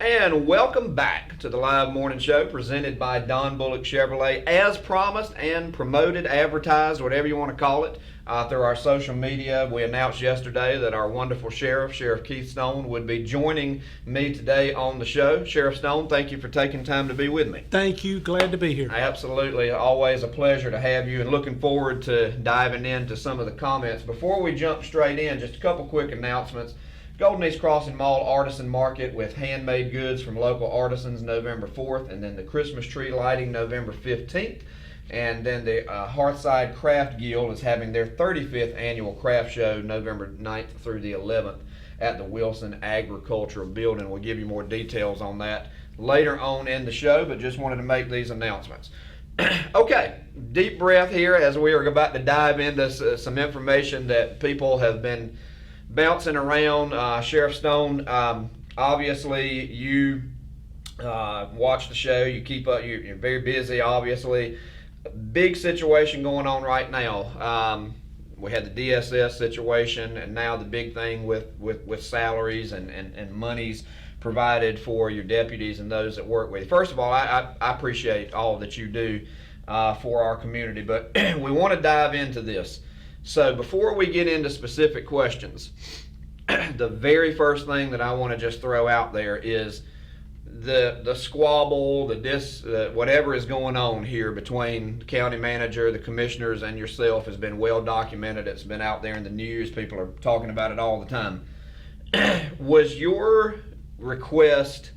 And welcome back to the live morning show presented by Don Bullock Chevrolet, as promised and promoted, advertised, whatever you want to call it, through our social media. We announced yesterday that our wonderful Sheriff Keith Stone, would be joining me today on the show. Sheriff Stone, thank you for taking time to be with me. Thank you. Glad to be here. Absolutely. Always a pleasure to have you, and looking forward to diving into some of the comments. Before we jump straight in, just a couple quick announcements. Golden East Crossing Mall Artisan Market with handmade goods from local artisans November 4th, and then the Christmas tree lighting November 15th. And then the Hearthside Craft Guild is having their 35th annual craft show November 9th through the 11th at the Wilson Agricultural Building. We'll give you more details on that later on in the show, but just wanted to make these announcements. Okay, deep breath here as we are about to dive into some information that people have been bouncing around. Sheriff Stone, obviously you watch the show, you keep up, you're very busy, obviously. Big situation going on right now. We had the DSS situation, and now the big thing with salaries and monies provided for your deputies and those that work with you. First of all, I appreciate all that you do for our community, but we want to dive into this. So before we get into specific questions, the very first thing that I want to just throw out there is the squabble, whatever is going on here between the county manager, the commissioners, and yourself has been well documented. It's been out there in the news. People are talking about it all the time. Was your request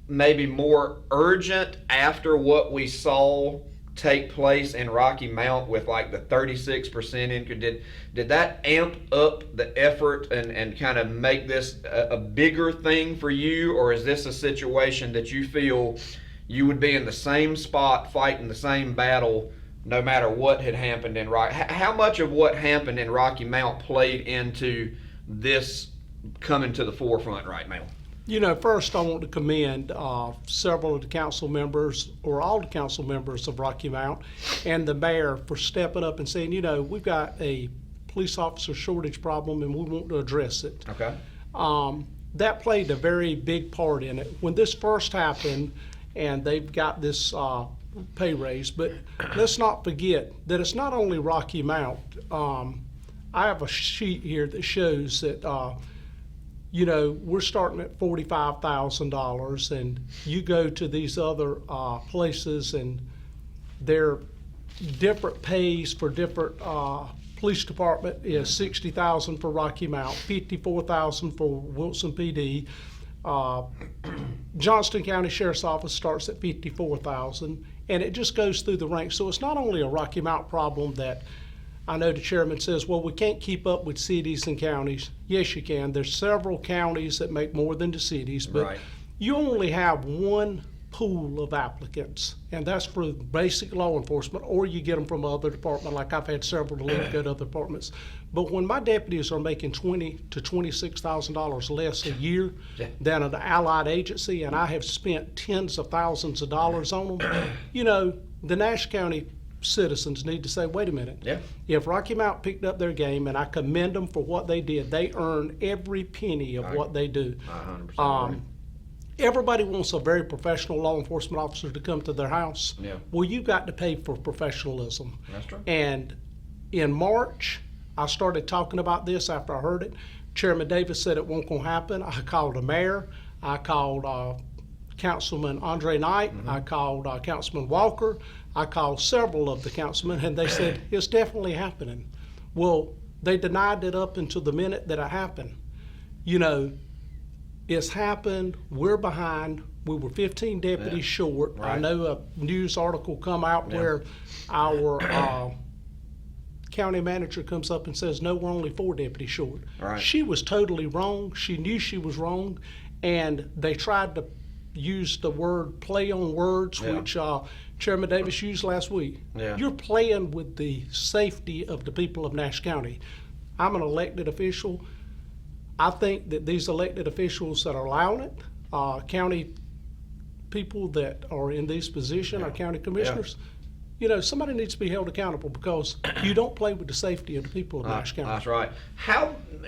maybe more urgent after what we saw take place in Rocky Mount with like the 36% increase? Did that amp up the effort and kind of make this a bigger thing for you, or is this a situation that you feel you would be in the same spot fighting the same battle no matter what had happened in Rocky? How much of what happened in Rocky Mount played into this coming to the forefront right now? You know, first I want to commend several of the council members, or all the council members of Rocky Mount, and the mayor for stepping up and saying, you know, we've got a police officer shortage problem and we want to address it. Okay. That played a very big part in it. When this first happened, and they've got this pay raise, but let's not forget that it's not only Rocky Mount. I have a sheet here that shows that you know, we're starting at $45,000, and you go to these other places and they're different pays for different police department is $60,000 for Rocky Mount, $54,000 for Wilson PD. Johnston County Sheriffs Office starts at $54,000, and it just goes through the ranks. So it's not only a Rocky Mount problem that I know the chairman says, well, we can't keep up with cities and counties. Yes, you can. There's several counties that make more than the cities, but right. You only have one pool of applicants, and that's for basic law enforcement, or you get them from other departments. Like I've had several to leave go to other departments. But when my deputies are making $20,000 to $26,000 less a year than an allied agency, and I have spent tens of thousands of dollars on them, you know, the Nash County citizens need to say, wait a minute. Yeah. If Rocky Mount picked up their game, and I commend them for what they did, they earn every penny of what they do. 100%. Everybody wants a very professional law enforcement officer to come to their house. Yeah. Well, you've got to pay for professionalism. That's true. And in March, I started talking about this after I heard it. Chairman Davis said it won't gonna happen. I called the mayor. I called Councilman Andre Knight. I called Councilman Walker. I called several of the councilmen, and they said, it's definitely happening. Well, they denied it up until the minute that it happened. You know, it's happened, we're behind, we were 15 deputies short. Right. I know a news article come out where our county manager comes up and says, no, we're only 4 deputies short. Right. She was totally wrong, she knew she was wrong, and they tried to use the word play on words, which Chairman Davis used last week. Yeah. You're playing with the safety of the people of Nash County. I'm an elected official. I think that these elected officials that are allowing it, county people that are in these positions, our county commissioners, you know, somebody needs to be held accountable because you don't play with the safety of the people of Nash County. That's right.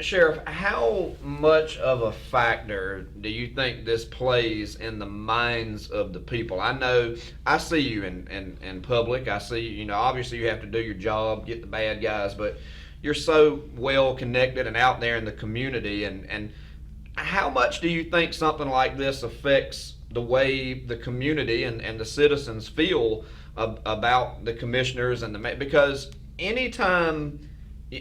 Sheriff, how much of a factor do you think this plays in the minds of the people? I know I see you in public. I see, you know, obviously you have to do your job, get the bad guys, but you're so well connected and out there in the community. And how much do you think something like this affects the way the community and the citizens feel about the commissioners and because anytime,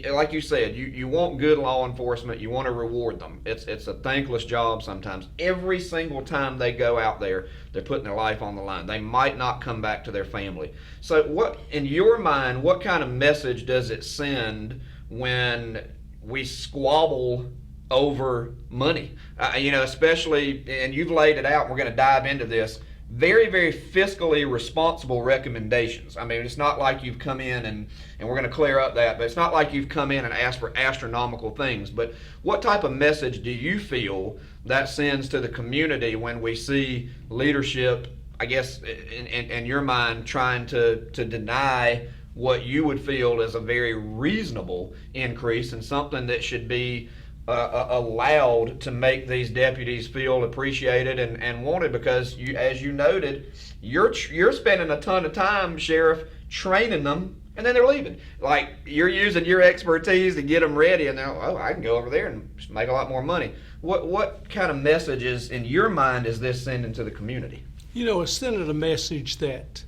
like you said, you want good law enforcement, you want to reward them. It's a thankless job sometimes. Every single time they go out there, they're putting their life on the line. They might not come back to their family. So what, in your mind, what kind of message does it send when we squabble over money? You know, especially, and you've laid it out, and we're going to dive into this, very, very fiscally responsible recommendations. I mean, it's not like you've come in and we're going to clear up that, but it's not like you've come in and asked for astronomical things. But what type of message do you feel that sends to the community when we see leadership, I guess, in your mind, trying to deny what you would feel is a very reasonable increase and something that should be allowed to make these deputies feel appreciated and wanted? Because you, as you noted, you're spending a ton of time, Sheriff, training them, and then they're leaving. Like, you're using your expertise to get them ready, and they're, oh, I can go over there and make a lot more money. What kind of messages in your mind is this sending to the community? You know, it's sending a message that,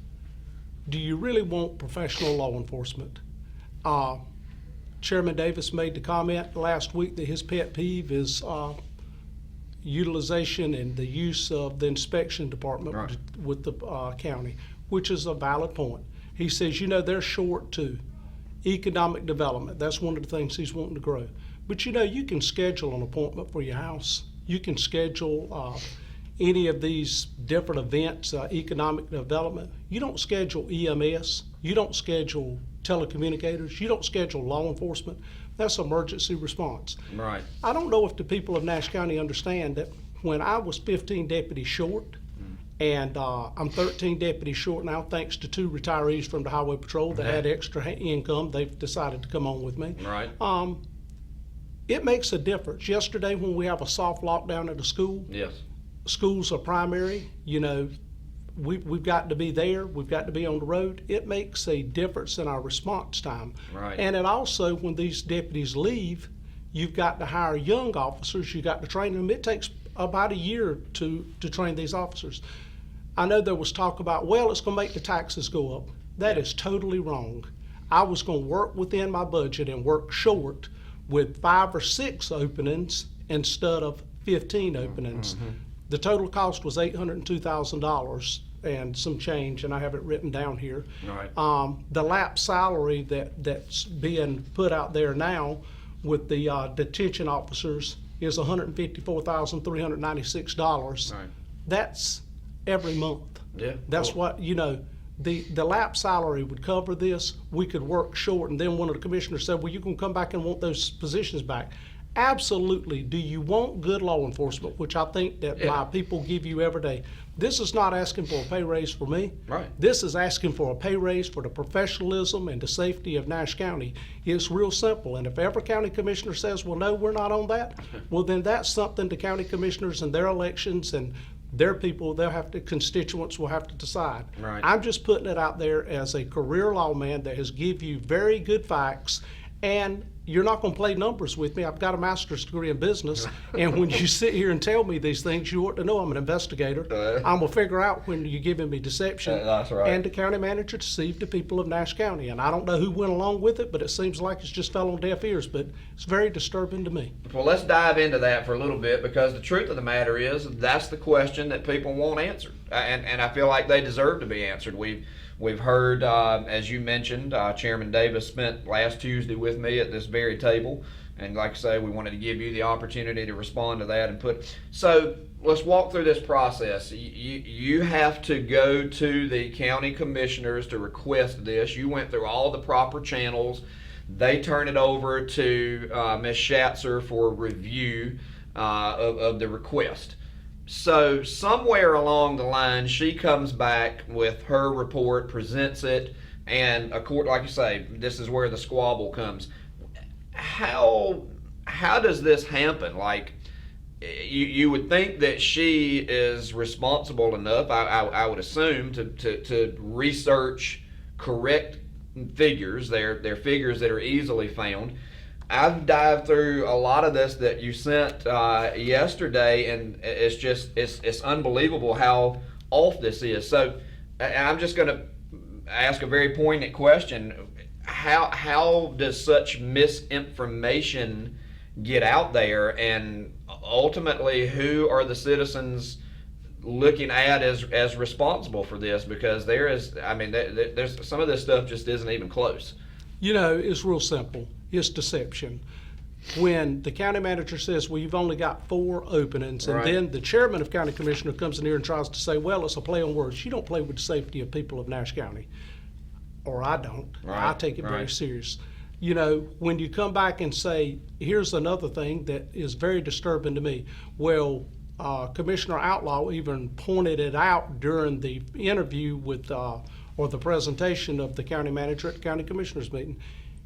do you really want professional law enforcement? Chairman Davis made the comment last week that his pet peeve is utilization and the use of the inspection department Right. with the county, which is a valid point. He says, you know, they're short too. Economic development, that's one of the things he's wanting to grow. But you know, you can schedule an appointment for your house. You can schedule any of these different events, economic development. You don't schedule EMS. You don't schedule telecommunicators. You don't schedule law enforcement. That's emergency response. Right. I don't know if the people of Nash County understand that when I was 15 deputies short, and I'm 13 deputies short now, thanks to 2 retirees from the Highway Patrol that had extra income. They've decided to come on with me. Right. It makes a difference. Yesterday, when we have a soft lockdown at a school, Yes. schools are primary, you know, we've got to be there, we've got to be on the road. It makes a difference in our response time. Right. And it also, when these deputies leave, you've got to hire young officers, you've got to train them. It takes about a year to train these officers. I know there was talk about, well, it's going to make the taxes go up. That is totally wrong. I was going to work within my budget and work short with 5 or 6 openings instead of 15 openings. The total cost was $802,000 and some change, and I have it written down here. Right. The lap salary that's being put out there now with the detention officers is $154,396. Right. That's every month. Yeah. That's Cool. what, you know, the lap salary would cover this. We could work short, and then one of the commissioners said, well, you can come back and want those positions back. Absolutely. Do you want good law enforcement, which I think that my people give you every day? This is not asking for a pay raise for me. Right. This is asking for a pay raise for the professionalism and the safety of Nash County. It's real simple. And if every county commissioner says, well, no, we're not on that, well, then that's something the county commissioners and their elections and their people, constituents will have to decide. Right. I'm just putting it out there as a career lawman that has give you very good facts, and you're not going to play numbers with me. I've got a master's degree in business, and when you sit here and tell me these things, you ought to know I'm an investigator. I'm going to figure out when you're giving me deception. That's right. And the county manager deceived the people of Nash County, and I don't know who went along with it, but it seems like it's just fell on deaf ears, but it's very disturbing to me. Well, let's dive into that for a little bit, because the truth of the matter is that's the question that people want answered, and I feel like they deserve to be answered. We've heard, as you mentioned, Chairman Davis spent last Tuesday with me at this very table, and like I say, we wanted to give you the opportunity to respond to that and so let's walk through this process. You have to go to the county commissioners to request this. You went through all the proper channels. They turn it over to Ms. Schatzer for review of the request. So somewhere along the line, she comes back with her report, presents it, and of course, like you say, this is where the squabble comes. How does this happen? Like, you would think that she is responsible enough, I would assume, to research correct figures. They're figures that are easily found. I've dived through a lot of this that you sent yesterday, and it's unbelievable how off this is. So I'm just going to ask a very poignant question. How does such misinformation get out there, and ultimately who are the citizens looking at as responsible for this? Because there's some of this stuff just isn't even close. You know, it's real simple. It's deception. When the county manager says, well, you've only got 4 openings, and Right. then the chairman of county commissioner comes in here and tries to say, well, it's a play on words. You don't play with the safety of people of Nash County. Or I don't. Right, I take it very right. serious. You know, when you come back and say, here's another thing that is very disturbing to me. Well, Commissioner Outlaw even pointed it out during the interview with, or the presentation of the county manager at the county commissioners meeting.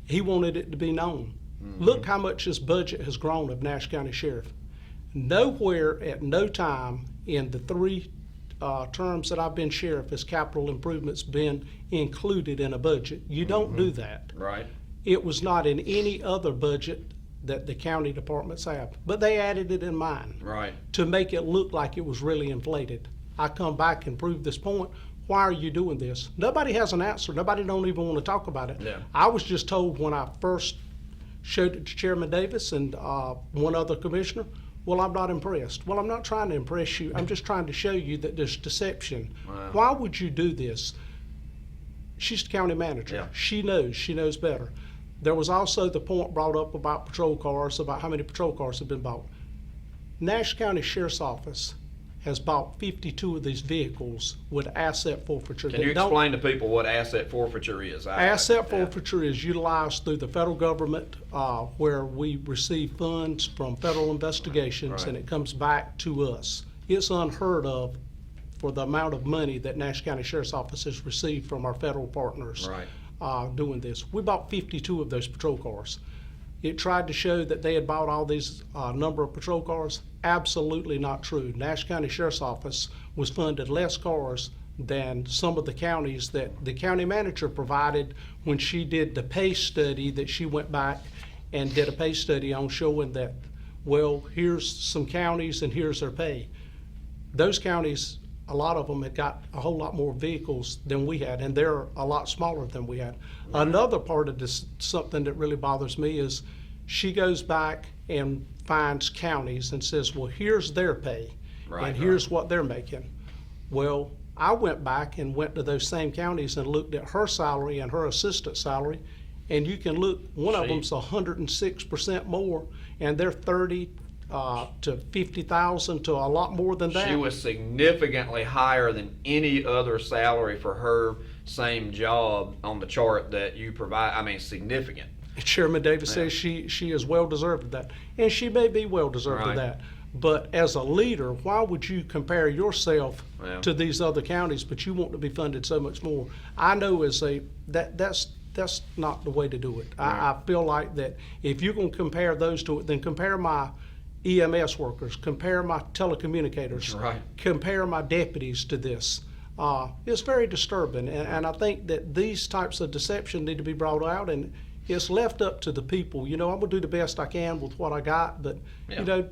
He wanted it to be known. Look how much his budget has grown of Nash County Sheriff. Nowhere at no time in the 3 terms that I've been sheriff has capital improvements been included in a budget. You don't do that. Right. It was not in any other budget that the county departments have, but they added it in mine Right. to make it look like it was really inflated. I come back and prove this point. Why are you doing this? Nobody has an answer. Nobody don't even want to talk about it. Yeah. I was just told when I first showed it to Chairman Davis and one other commissioner, well, I'm not impressed. Well, I'm not trying to impress you. I'm just trying to show you that there's deception. Wow. Why would you do this? She's the county manager. Yeah. She knows better. There was also the point brought up about patrol cars, about how many patrol cars have been bought. Nash County Sheriff's Office has bought 52 of these vehicles with asset forfeiture. Can you explain to people what asset forfeiture is? Asset forfeiture is utilized through the federal government where we receive funds from federal investigations Right. and it comes back to us. It's unheard of for the amount of money that Nash County Sheriff's Office has received from our federal partners doing this. We bought 52 of those patrol cars. It tried to show that they had bought all these number of patrol cars. Absolutely not true. Nash County Sheriff's Office was funded less cars than some of the counties that the county manager provided when she did the pay study, that she went back and did a pay study on showing that, well, here's some counties and here's their pay. Those counties, a lot of them had got a whole lot more vehicles than we had, and they're a lot smaller than we had. Another part of this, something that really bothers me, is she goes back and finds counties and says, well, here's their pay, and here's what they're making. Well, I went back and went to those same counties and looked at her salary and her assistant salary, and you can look, one of them's 106% more, and they're 30 to 50,000 to a lot more than that. She was significantly higher than any other salary for her same job on the chart that you provide. I mean, significant. Chairman Davis says she is well deserved of that, and she may be well deserved of Right. that. But as a leader, why would you compare yourself Yeah. to these other counties, but you want to be funded so much more? I know that's not the way to do it. I feel like that if you're going to compare those to it, then compare my EMS workers, compare my telecommunicators, Right. compare my deputies to this. It's very disturbing, and I think that these types of deception need to be brought out, and it's left up to the people. You know, I'm gonna do the best I can with what I got, but Yeah. you know,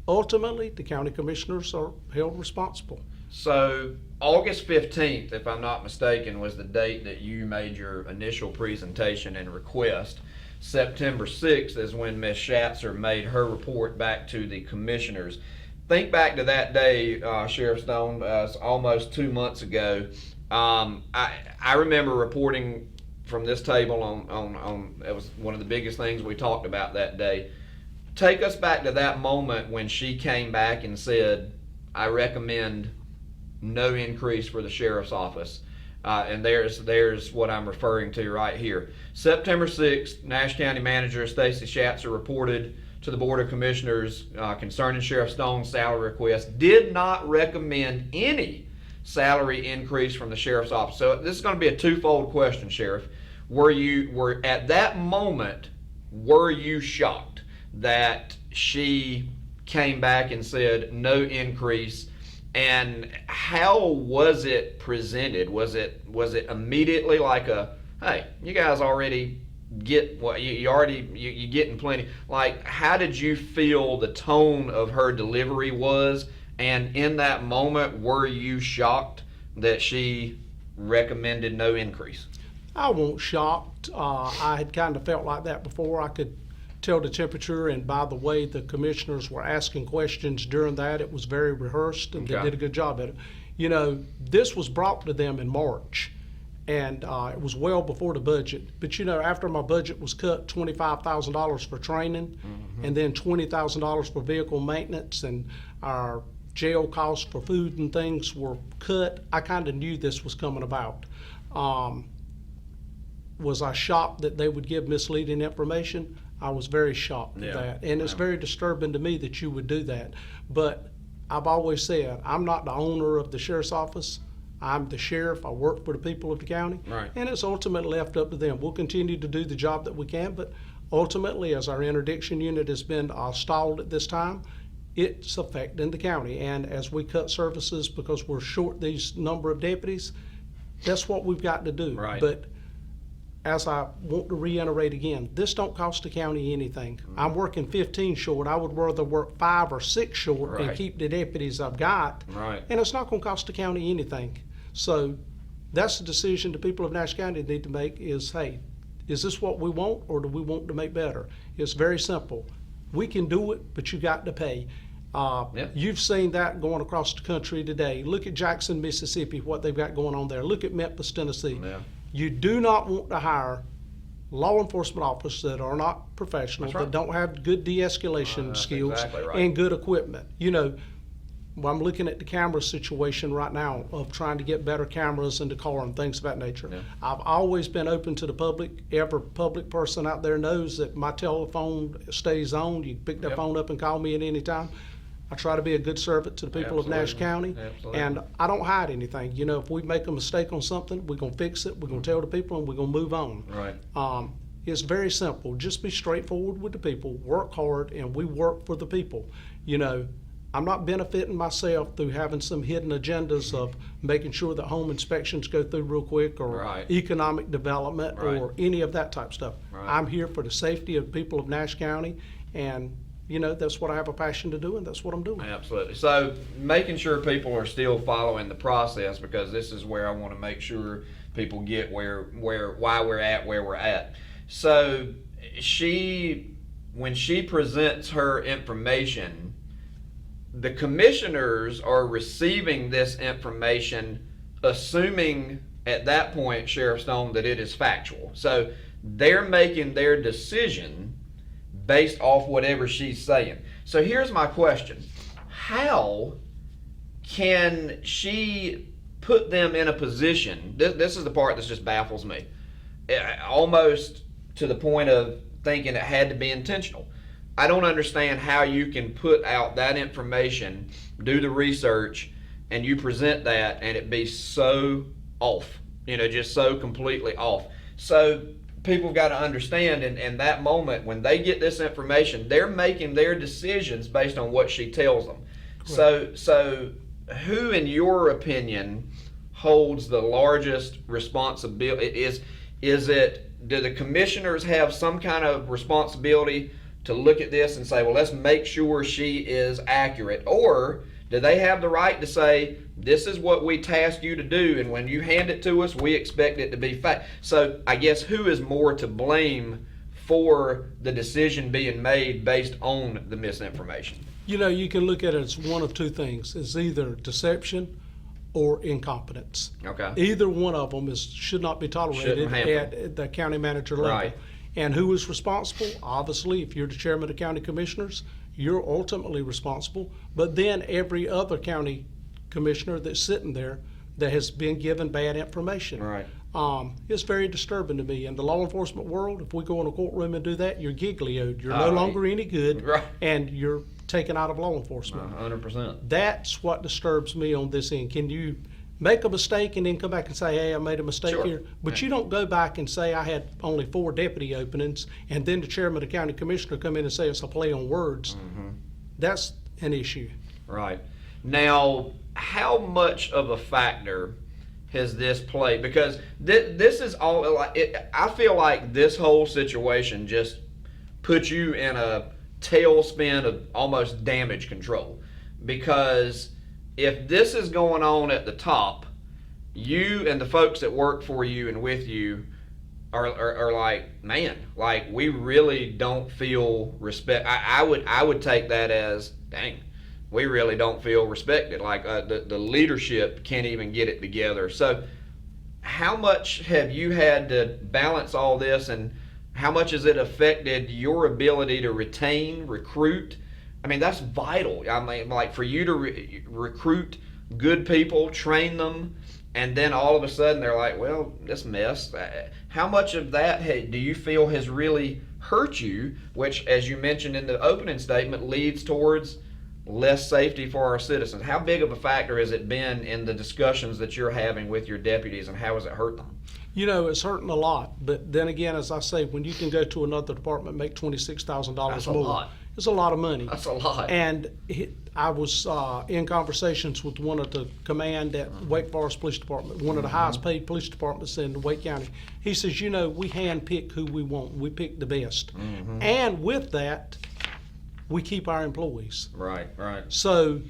ultimately, the county commissioners are held responsible. So August 15th, if I'm not mistaken, was the date that you made your initial presentation and request. September 6th is when Ms. Schatzer made her report back to the commissioners. Think back to that day, Sheriff Stone, it's almost 2 months ago. I remember reporting from this table on it was one of the biggest things we talked about that day. Take us back to that moment when she came back and said, I recommend no increase for the sheriff's office. And there's what I'm referring to right here. September 6th, Nash County Manager Stacy Schatzer reported to the Board of Commissioners concerning Sheriff Stone's salary request, did not recommend any salary increase from the sheriff's office. So this is going to be a twofold question, Sheriff. Were at that moment, were you shocked that she came back and said no increase? And how was it presented? Was it immediately like a, hey, you guys already get what you getting plenty? Like, how did you feel the tone of her delivery was? And in that moment, were you shocked that she recommended no increase? I wasn't shocked. I had kind of felt like that before. I could tell the temperature, and by the way the commissioners were asking questions during that, it was very rehearsed, and Okay. they did a good job at it. You know, this was brought to them in March, and it was well before the budget. But you know, after my budget was cut, $25,000 for training, and then $20,000 for vehicle maintenance, and our jail costs for food and things were cut, I kind of knew this was coming about. Was I shocked that they would give misleading information? I was very shocked at that. And it's very disturbing to me that you would do that. But I've always said, I'm not the owner of the sheriff's office. I'm the sheriff. I work for the people of the county. Right. And it's ultimately left up to them. We'll continue to do the job that we can, but ultimately, as our interdiction unit has been stalled at this time, it's affecting the county. And as we cut services because we're short these number of deputies, that's what we've got to do. Right. But as I want to reiterate again, this don't cost the county anything. I'm working 15 short. I would rather work 5 or 6 short Right. and keep the deputies I've got. Right. And it's not going to cost the county anything. So that's the decision the people of Nash County need to make is, hey, is this what we want, or do we want to make better? It's very simple. We can do it, but you got to pay. You've seen that going across the country today. Look at Jackson, Mississippi, what they've got going on there. Look at Memphis, Tennessee. Yeah. You do not want to hire law enforcement officers that are not professional, That's right. that don't have good de-escalation That's skills exactly right. and good equipment. You know, well, I'm looking at the camera situation right now of trying to get better cameras in the car and things of that nature. Yeah. I've always been open to the public. Every public person out there knows that my telephone stays on. You can pick that Yep. phone up and call me at any time. I try to be a good servant to the people of Nash County, Absolutely. and I don't hide anything. You know, if we make a mistake on something, we're gonna fix it, we're gonna tell the people, and we're gonna move on. Right. It's very simple. Just be straightforward with the people, work hard, and we work for the people. You know, I'm not benefiting myself through having some hidden agendas of making sure that home inspections go through real quick, or Right. economic development, Right. or any of that type stuff. Right. I'm here for the safety of the people of Nash County, and you know, that's what I have a passion to do, and that's what I'm doing. Absolutely. So making sure people are still following the process, because this is where I want to make sure people get why we're at where we're at. So when she presents her information, the commissioners are receiving this information, assuming at that point, Sheriff Stone, that it is factual. So they're making their decision based off whatever she's saying. So here's my question. How can she put them in a position, this is the part that just baffles me, almost to the point of thinking it had to be intentional. I don't understand how you can put out that information, do the research, and you present that and it be so off, just so completely off. So people have got to understand in that moment, when they get this information, they're making their decisions based on what she tells them. So who, in your opinion, holds the largest responsibility? Do the commissioners have some kind of responsibility to look at this and say, well, let's make sure she is accurate? Or do they have the right to say, this is what we tasked you to do, and when you hand it to us, we expect it to be fact? So I guess who is more to blame for the decision being made based on the misinformation? You know, you can look at it as one of two things. It's either deception or incompetence. Okay. Either one of them should not be tolerated Shouldn't happen. at the county manager level. Right. And who is responsible? Obviously, if you're the chairman of the county commissioners, you're ultimately responsible. But then every other county commissioner that's sitting there that has been given bad information. Right. It's very disturbing to me. In the law enforcement world, if we go in a courtroom and do that, you're giglioed. You're no Right. longer any good, Right. and you're taken out of law enforcement. 100%. That's what disturbs me on this end. Can you make a mistake and then come back and say, hey, I made a mistake Sure. here. But you don't go back and say, I had only 4 deputy openings, and then the chairman of the county commissioner come in and say it's a play on words. That's an issue. Right. Now, how much of a factor has this played? Because this is all, I feel like this whole situation just puts you in a tailspin of almost damage control. Because if this is going on at the top, you and the folks that work for you and with you are like, man, like we really don't feel respect. I would take that as, dang, we really don't feel respected. Like the leadership can't even get it together. So how much have you had to balance all this, and how much has it affected your ability to retain, recruit? I mean, that's vital. I mean, like for you to recruit good people, train them, and then all of a sudden they're like, well, this mess. How much of that do you feel has really hurt you, which, as you mentioned in the opening statement, leads towards less safety for our citizens? How big of a factor has it been in the discussions that you're having with your deputies, and how has it hurt them? You know, it's hurting a lot. But then again, as I say, when you can go to another department, make $26,000 That's a more, lot. it's a lot of money. That's a lot. And I was in conversations with one of the command at Wake Forest Police Department, one of the highest paid police departments in Wake County. He says, you know, we hand pick who we want. We pick the best. And with that, we keep our employees. Right, right. So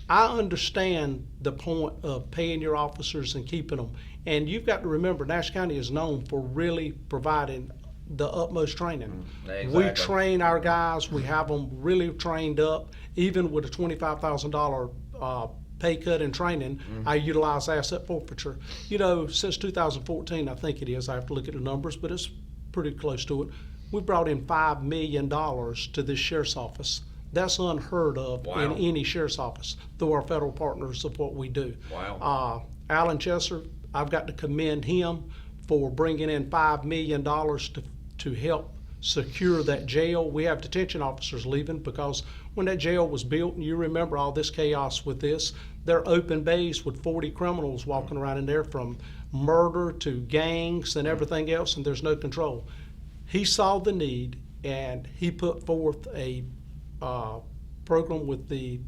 I understand the point of paying your officers and keeping them. And you've got to remember, Nash County is known for really providing the utmost training. Exactly. We train our guys. We have them really trained up. Even with a $25,000 pay cut in training, I utilize asset forfeiture. You know, since 2014, I think it is. I have to look at the numbers, but it's pretty close to it. We brought in $5 million to this sheriff's office. That's unheard of in any sheriff's office through our federal partners of what we do. Wow. Alan Chesser, I've got to commend him for bringing in $5 million to help secure that jail. We have detention officers leaving because when that jail was built, and you remember all this chaos with this, they're open bays with 40 criminals walking around in there, from murder to gangs and everything else, and there's no control. He saw the need, and he put forth a program with the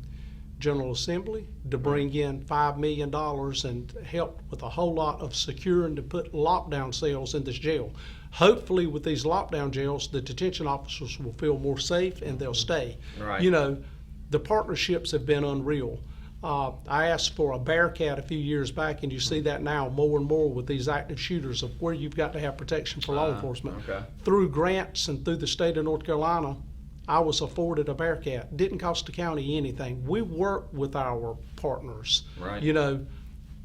General Assembly to bring in $5 million and help with a whole lot of securing to put lockdown cells in this jail. Hopefully with these lockdown jails, the detention officers will feel more safe and they'll stay. Right. You know, the partnerships have been unreal. I asked for a Bearcat a few years back, and you see that now more and more with these active shooters, of where you've got to have protection for law enforcement. Okay. Through grants and through the state of North Carolina, I was afforded a Bearcat. Didn't cost the county anything. We work with our partners. Right. You know,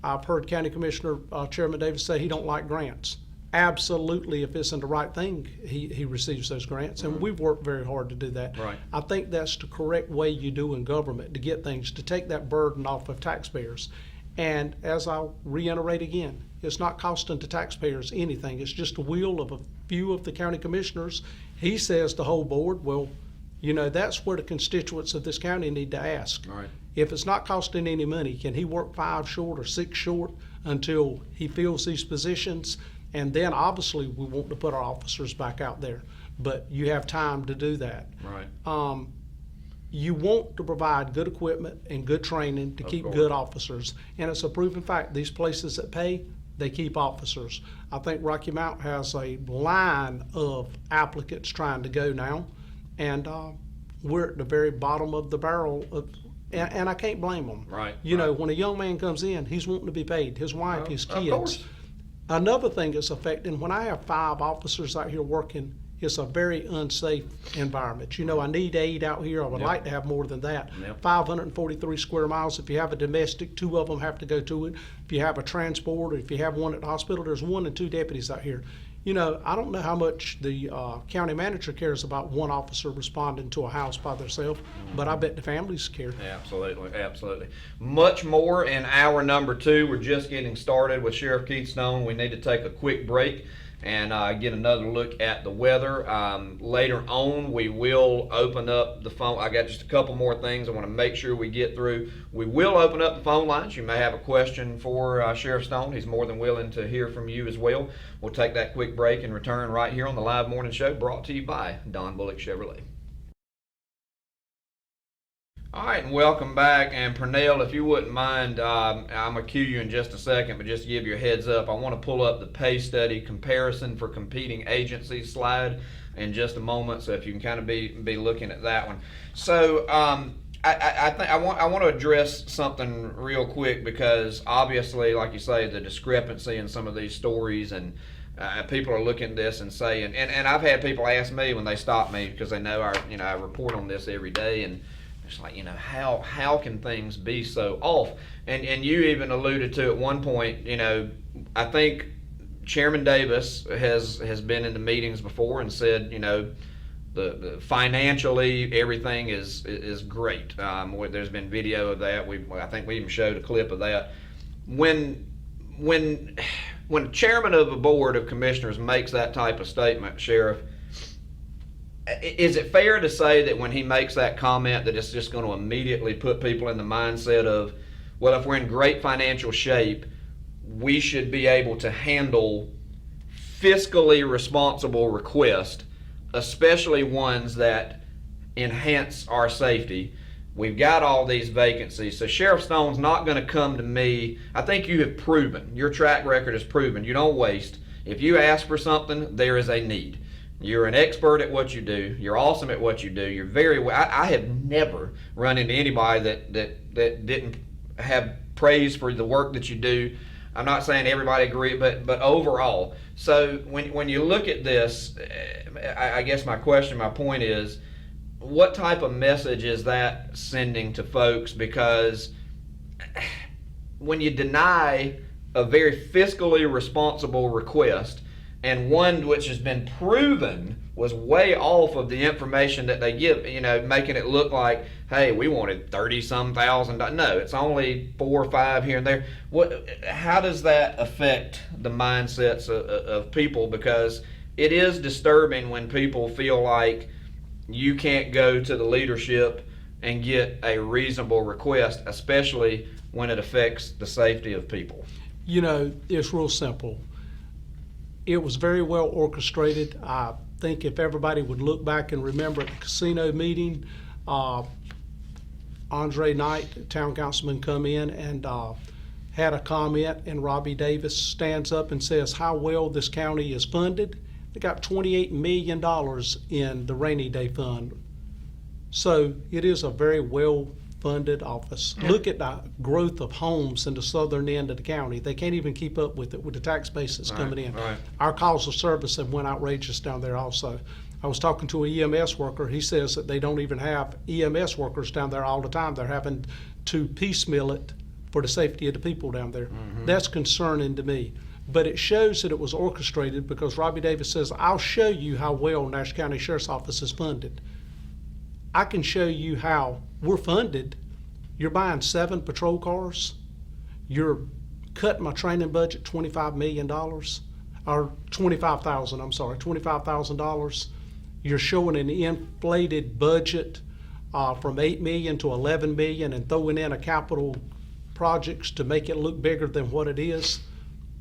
I've heard County Commissioner Chairman Davis say he don't like grants. Absolutely, if it's in the right thing, he receives those grants, and we've worked very hard to do that. Right. I think that's the correct way you do in government to get things, to take that burden off of taxpayers. And as I'll reiterate again, it's not costing the taxpayers anything. It's just the will of a few of the county commissioners. He says the whole board, well, you know, that's where the constituents of this county need to ask. Right. If it's not costing any money, can he work 5 short or 6 short until he fills these positions? And then obviously we want to put our officers back out there, but you have time to do that. Right. You want to provide good equipment and good training to keep good officers. And it's a proven fact, these places that pay, they keep officers. I think Rocky Mount has a line of applicants trying to go now, and we're at the very bottom of the barrel and I can't blame them. Right. You know, when a young man comes in, he's wanting to be paid, his wife, his kids. Of course. Another thing that's affecting, when I have 5 officers out here working, it's a very unsafe environment. You know, I need 8 out here. I would like to have more than that. 543 square miles. If you have a domestic, 2 of them have to go to it. If you have a transport, or if you have one at the hospital, there's 1 and 2 deputies out here. You know, I don't know how much the county manager cares about 1 officer responding to a house by themselves, but I bet the families care. Absolutely, absolutely. Much more in hour number 2. We're just getting started with Sheriff Keith Stone. We need to take a quick break. and get another look at the weather. Later on, we will open up the phone. I got just a couple more things I want to make sure we get through. We will open up the phone lines. You may have a question for Sheriff Stone. He's more than willing to hear from you as well. We'll take that quick break and return right here on the Live Morning Show, brought to you by Don Bullock Chevrolet. All right, and welcome back. And Pernell, if you wouldn't mind, I'm going to cue you in just a second, but just to give you a heads up, I want to pull up the pay study comparison for competing agencies slide in just a moment, so if you can kind of be looking at that one. So I think I want to address something real quick, because obviously, like you say, the discrepancy in some of these stories, and people are looking at this and saying, and I've had people ask me when they stop me, because they know I report on this every day, and it's like, how can things be so off? And you even alluded to at one point, I think Chairman Davis has been in the meetings before and said, the financially everything is great. There's been video of that. I think we even showed a clip of that. When a chairman of a board of commissioners makes that type of statement, Sheriff, is it fair to say that when he makes that comment that it's just going to immediately put people in the mindset of, well, if we're in great financial shape, we should be able to handle fiscally responsible requests, especially ones that enhance our safety? We've got all these vacancies, so Sheriff Stone's not going to come to me. I think you have proven, your track record has proven, you don't waste. If you ask for something, there is a need. You're an expert at what you do. You're awesome at what you do. You're very well. I have never run into anybody that didn't have praise for the work that you do. I'm not saying everybody agree, but overall. So when you look at this, I guess my point is, what type of message is that sending to folks? Because when you deny a very fiscally responsible request, and one which has been proven was way off of the information that they give, making it look like, hey, we wanted 30-some thousand. No, it's only 4 or 5 here and there. How does that affect the mindsets of people? Because it is disturbing when people feel like you can't go to the leadership and get a reasonable request, especially when it affects the safety of people. It's real simple. It was very well orchestrated. I think if everybody would look back and remember at the casino meeting, Andre Knight, town councilman, come in and had a comment, and Robbie Davis stands up and says how well this county is funded. They got $28 million in the rainy day fund. So it is a very well funded office. Yeah. Look at the growth of homes in the southern end of the county. They can't even keep up with it with the tax base that's coming in. Right. Our calls of service have went outrageous down there also. I was talking to an EMS worker. He says that they don't even have EMS workers down there all the time. They're having to piecemeal it for the safety of the people down there. Mm-hmm. That's concerning to me. But it shows that it was orchestrated, because Robbie Davis says, I'll show you how well Nash County Sheriff's Office is funded. I can show you how we're funded. You're buying 7 patrol cars. You're cutting my training budget $25 million, or $25,000, I'm sorry, $25,000. You're showing an inflated budget from $8 million to $11 million and throwing in a capital projects to make it look bigger than what it is.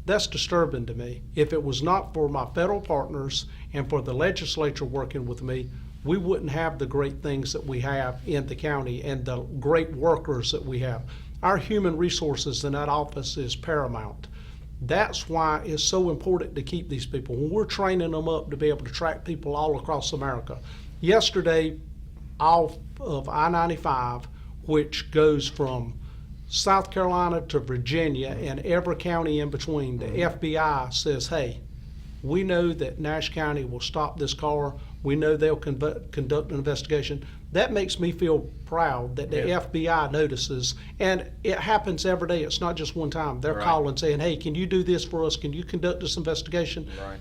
That's disturbing to me. If it was not for my federal partners and for the legislature working with me, we wouldn't have the great things that we have in the county and the great workers that we have. Our human resources in that office is paramount. That's why it's so important to keep these people. When we're training them up to be able to track people all across America. Yesterday, off of I-95, which goes from South Carolina to Virginia and every county in between, the FBI says, hey, we know that Nash County will stop this car. We know they'll conduct an investigation. That makes me feel proud that the FBI notices, and it happens every day. It's not just one time. They're calling saying, hey, can you do this for us? Can you conduct this investigation? Right.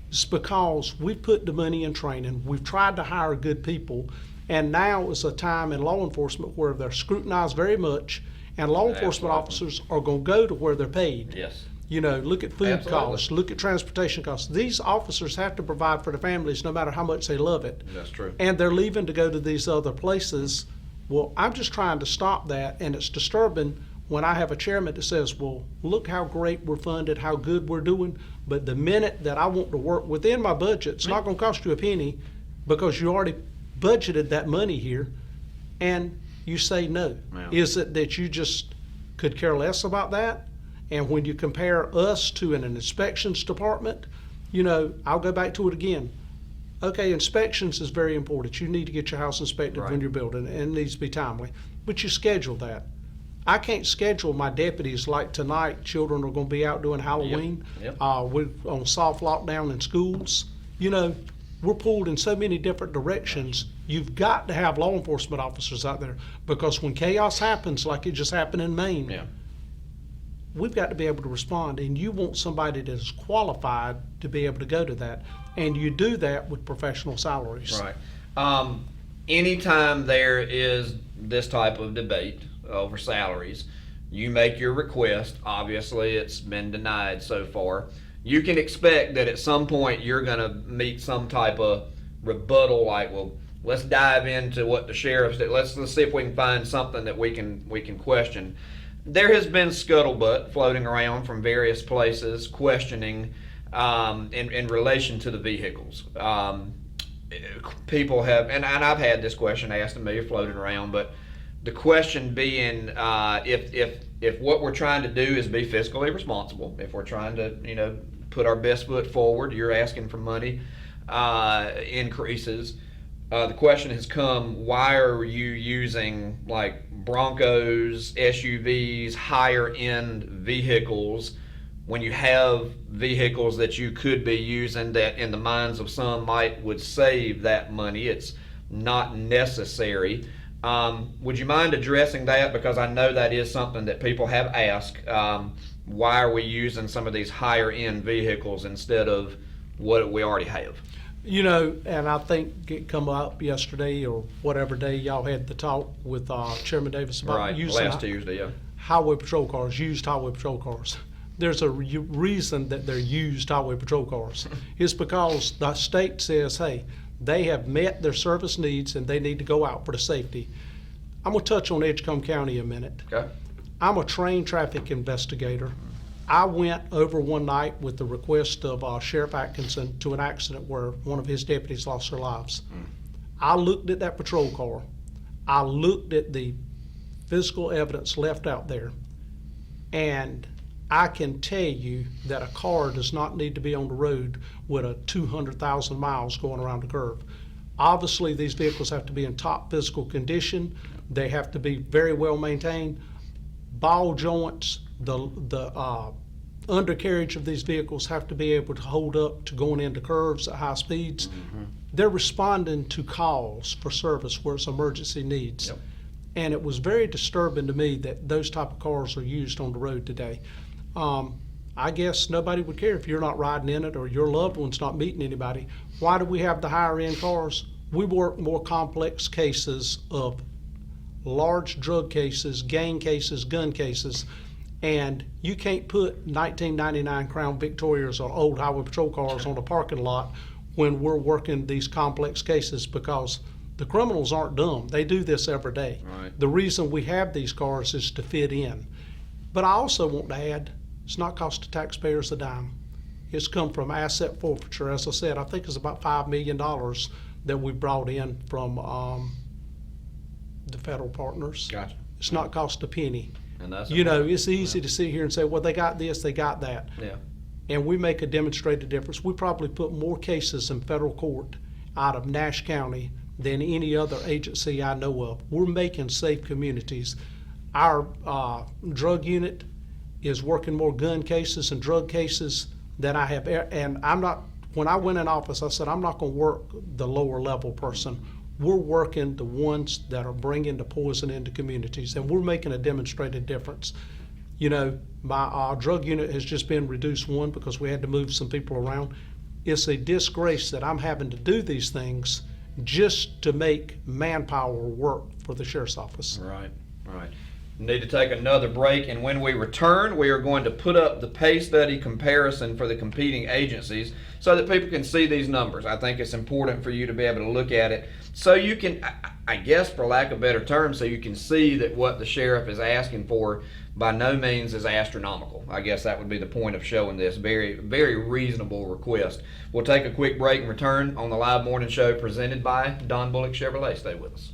It's because we put the money in training. We've tried to hire good people, and now is a time in law enforcement where they're scrutinized very much, and law enforcement officers are going to go to where they're paid. Yes. You know, look at food Absolutely. costs, look at transportation costs. These officers have to provide for their families no matter how much they love it. That's true. And they're leaving to go to these other places. Well, I'm just trying to stop that, and it's disturbing when I have a chairman that says, well, look how great we're funded, how good we're doing, but the minute that I want to work within my budget, it's not gonna cost you a penny because you already budgeted that money here, and you say no. Yeah. Is it that you just could care less about that? And when you compare us to an inspections department, you know, I'll go back to it again. Okay, inspections is very important. You need to get your house inspected Right. when you're building, and it needs to be timely. But you schedule that. I can't schedule my deputies like tonight. Children are going to be out doing Halloween. Yep. We're on soft lockdown in schools. You know, we're pulled in so many different directions. You've got to have law enforcement officers out there because when chaos happens, like it just happened in Maine, Yeah. we've got to be able to respond, and you want somebody that is qualified to be able to go to that, and you do that with professional salaries. Right. Anytime there is this type of debate over salaries, you make your request. Obviously, it's been denied so far. You can expect that at some point you're going to meet some type of rebuttal, like, well, let's dive into what the sheriffs did. Let's see if we can find something that we can question. There has been scuttlebutt floating around from various places questioning in relation to the vehicles. People have, and I've had this question asked of me, floating around, but the question being, if what we're trying to do is be fiscally responsible, if we're trying to, you know, put our best foot forward, you're asking for money increases. The question has come, why are you using like Broncos, SUVs, higher end vehicles when you have vehicles that you could be using that in the minds of some would save that money? It's not necessary. Would you mind addressing that? Because I know that is something that people have asked. Why are we using some of these higher end vehicles instead of what we already have? You know, and I think it come up yesterday or whatever day y'all had the talk with Chairman Davis about Right, using last Tuesday, yeah. highway patrol cars, used highway patrol cars. There's a reason that they're used highway patrol cars. It's because the state says, hey, they have met their service needs and they need to go out for the safety. I'm gonna touch on Edgecombe County a minute. Okay. I'm a trained traffic investigator. I went over one night with the request of Sheriff Atkinson to an accident where one of his deputies lost their lives. I looked at that patrol car. I looked at the physical evidence left out there, and I can tell you that a car does not need to be on the road with a 200,000 miles going around the curve. Obviously, these vehicles have to be in top physical condition. They have to be very well maintained. Ball joints, the undercarriage of these vehicles have to be able to hold up to going into curves at high speeds. They're responding to calls for service where it's emergency needs. Yep. And it was very disturbing to me that those type of cars are used on the road today. I guess nobody would care if you're not riding in it or your loved one's not meeting anybody. Why do we have the higher end cars? We work more complex cases of large drug cases, gang cases, gun cases, and you can't put 1999 Crown Victorias or old highway patrol cars on a parking lot when we're working these complex cases, because the criminals aren't dumb. They do this every day. Right. The reason we have these cars is to fit in. But I also want to add, it's not cost the taxpayers a dime. It's come from asset forfeiture. As I said, I think it's about $5 million that we brought in from the federal partners. Gotcha. It's not cost a penny. And that's You know, it's easy to sit here and say, well, they got this, they got that. Yeah. And we make a demonstrated difference. We probably put more cases in federal court out of Nash County than any other agency I know of. We're making safe communities. Our drug unit is working more gun cases and drug cases than I have. And when I went in office, I said, I'm not going to work the lower level person. We're working the ones that are bringing the poison into communities, and we're making a demonstrated difference. You know, my drug unit has just been reduced one because we had to move some people around. It's a disgrace that I'm having to do these things just to make manpower work for the sheriff's office. Right, right. Need to take another break, and when we return, we are going to put up the pay study comparison for the competing agencies so that people can see these numbers. I think it's important for you to be able to look at it so you can, I guess for lack of a better term, so you can see that what the sheriff is asking for by no means is astronomical. I guess that would be the point of showing this. Very, very reasonable request. We'll take a quick break and return on the live morning show presented by Don Bullock Chevrolet. Stay with us.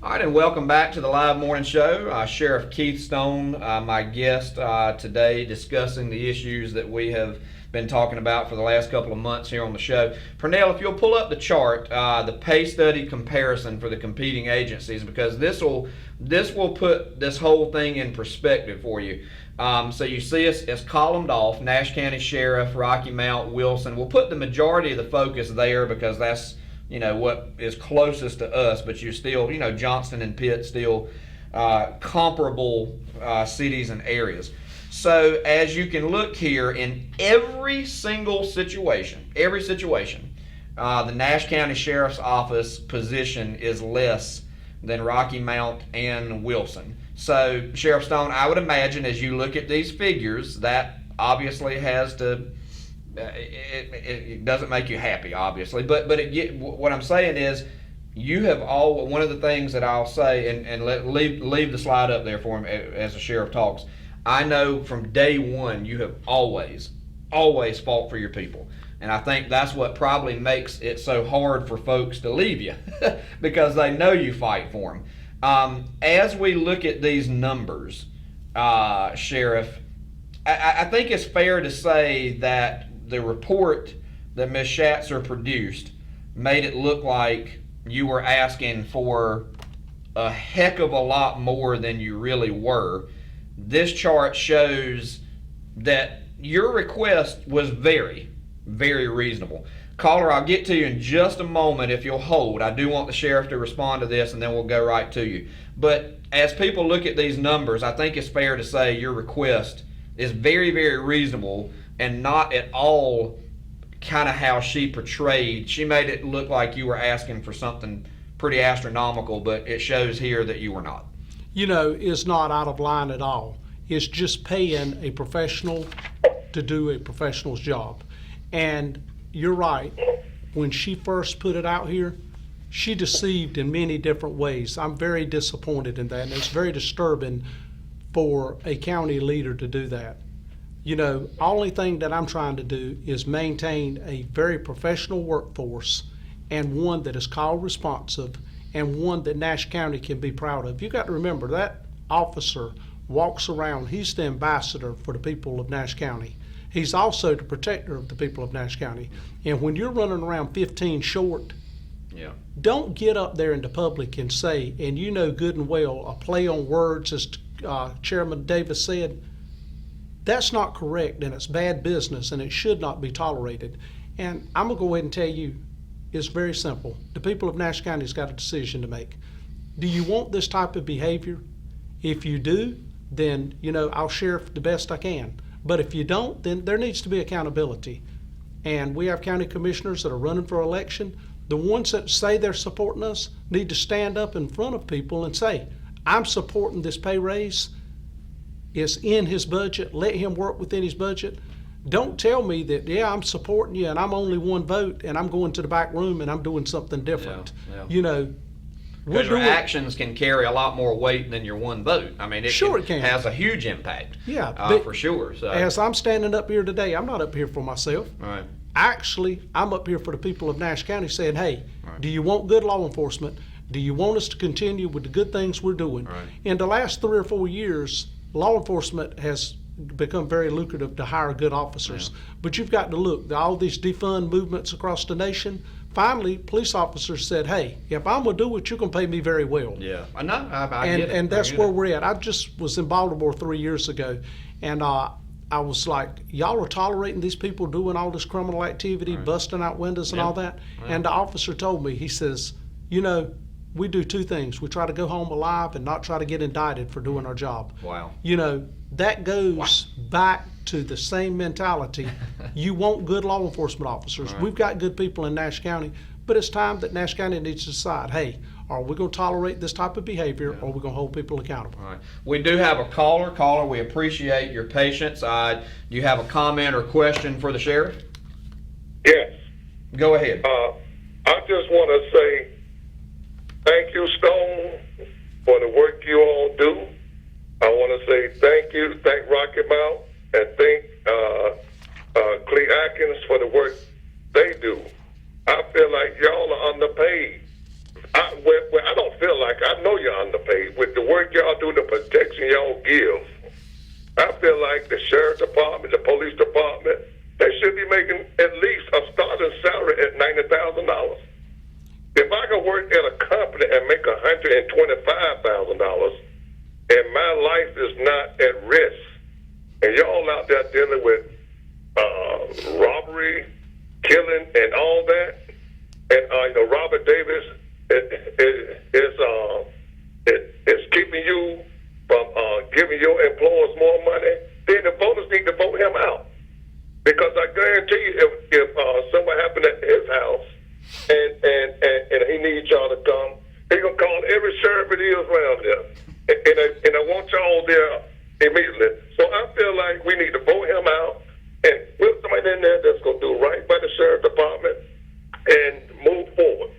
All right, and welcome back to the live morning show. Sheriff Keith Stone, my guest today, discussing the issues that we have been talking about for the last couple of months here on the show. Pernell, if you'll pull up the chart, the pay study comparison for the competing agencies, because this will put this whole thing in perspective for you. So you see it's columned off: Nash County Sheriff, Rocky Mount, Wilson. We'll put the majority of the focus there because that's what is closest to us, but you still, Johnston and Pitt still comparable cities and areas. So as you can look here, in every single situation, the Nash County Sheriff's Office position is less than Rocky Mount and Wilson. So Sheriff Stone, I would imagine as you look at these figures, that obviously has to, it doesn't make you happy, obviously, but what I'm saying is, you have one of the things that I'll say, and leave the slide up there for him as the sheriff talks. I know from day one you have always fought for your people, and I think that's what probably makes it so hard for folks to leave you because they know you fight for them. As we look at these numbers, Sheriff, I think it's fair to say that the report that Ms. Schatzer produced made it look like you were asking for a heck of a lot more than you really were. This chart shows that your request was very, very reasonable. Caller, I'll get to you in just a moment if you'll hold. I do want the sheriff to respond to this and then we'll go right to you. But as people look at these numbers, I think it's fair to say your request is very, very reasonable and not at all kind of how she portrayed. She made it look like you were asking for something pretty astronomical, but it shows here that you were not. It's not out of line at all. It's just paying a professional to do a professional's job. And you're right, when she first put it out here, she deceived in many different ways. I'm very disappointed in that, and it's very disturbing for a county leader to do that. Only thing that I'm trying to do is maintain a very professional workforce, and one that is call responsive, and one that Nash County can be proud of. You got to remember that officer walks around, he's the ambassador for the people of Nash County. He's also the protector of the people of Nash County. And when you're running around 15 short, don't get up there in the public and say, and you know good and well, a play on words, as Chairman Davis said, that's not correct, and it's bad business, and it should not be tolerated. And I'm going to go ahead and tell you, it's very simple. The people of Nash County's got a decision to make. Do you want this type of behavior? If you do, then, I'll sheriff the best I can. But if you don't, then there needs to be accountability. And we have county commissioners that are running for election. The ones that say they're supporting us need to stand up in front of people and say, I'm supporting this pay raise. It's in his budget. Let him work within his budget. Don't tell me that, I'm supporting you and I'm only one vote and I'm going to the back room and I'm doing something different. Because your actions can carry a lot more weight than your one vote. I mean, it can. Has a huge impact. For sure. So as I'm standing up here today, I'm not up here for myself. Right. Actually, I'm up here for the people of Nash County saying, hey, do you want good law enforcement? Do you want us to continue with the good things we're doing? Right. In the last 3 or 4 years, law enforcement has become very lucrative to hire good officers. But you've got to look, all these defund movements across the nation, finally, police officers said, hey, if I'm going to do it, you're going to pay me very well. Yeah, I know. I get it. And that's where we're at. I just was in Baltimore 3 years ago, and I was like, y'all are tolerating these people doing all this criminal activity, busting out windows and all that? And the officer told me, he says, we do 2 things. We try to go home alive and not try to get indicted for doing our job. Wow. That goes back to the same mentality. You want good law enforcement officers. We've got good people in Nash County, but it's time that Nash County needs to decide, hey, Are we going to tolerate this type of behavior, or are we going to hold people accountable? All right. We do have a caller. Caller, we appreciate your patience. Do you have a comment or question for the sheriff? Yes. Go ahead. I just want to say thank you, Stone, for the work you all do. I want to say thank Rocky Mount, and thank Clee Atkins for the work they do. I feel like y'all are underpaid. I don't feel like, I know you're underpaid. With the work y'all do, the protection y'all give, I feel like the sheriff's department, the police department, they should be making at least a starting salary at $90,000. If I could work at a company and make $125,000, and my life is not at risk, and y'all out there dealing with robbery, killing, and all that, and Robert Davis is keeping you from giving your employers more money, then the voters need to vote him out. Because I guarantee you, if something happened at his house and he needs y'all to come, he's gonna call every sheriff it is around there, and I want y'all there immediately. So I feel like we need to vote him out and put somebody in there that's gonna do right by the sheriff department and move forward.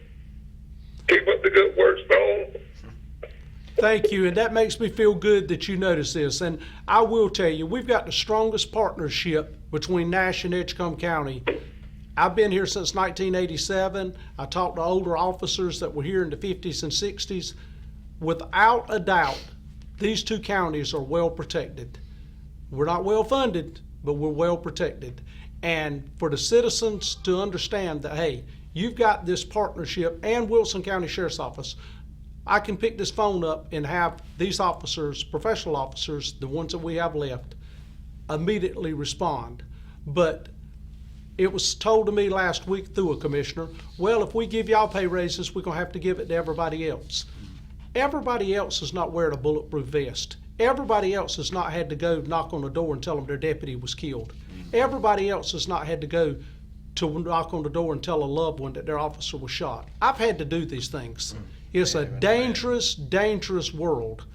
Keep up the good work, Stone. Thank you, and that makes me feel good that you notice this. And I will tell you, we've got the strongest partnership between Nash and Edgecombe County. I've been here since 1987. I talked to older officers that were here in the 50s and 60s. Without a doubt, these two counties are well protected. We're not well funded, but we're well protected. And for the citizens to understand that, hey, you've got this partnership, and Wilson County Sheriff's Office, I can pick this phone up and have these officers, professional officers, the ones that we have left, immediately respond. But it was told to me last week through a commissioner, well, if we give y'all pay raises, we're going to have to give it to everybody else. Everybody else is not wearing a bulletproof vest. Everybody else has not had to go knock on the door and tell them their deputy was killed. Everybody else has not had to go to knock on the door and tell a loved one that their officer was shot. I've had to do these things. It's a dangerous, dangerous world.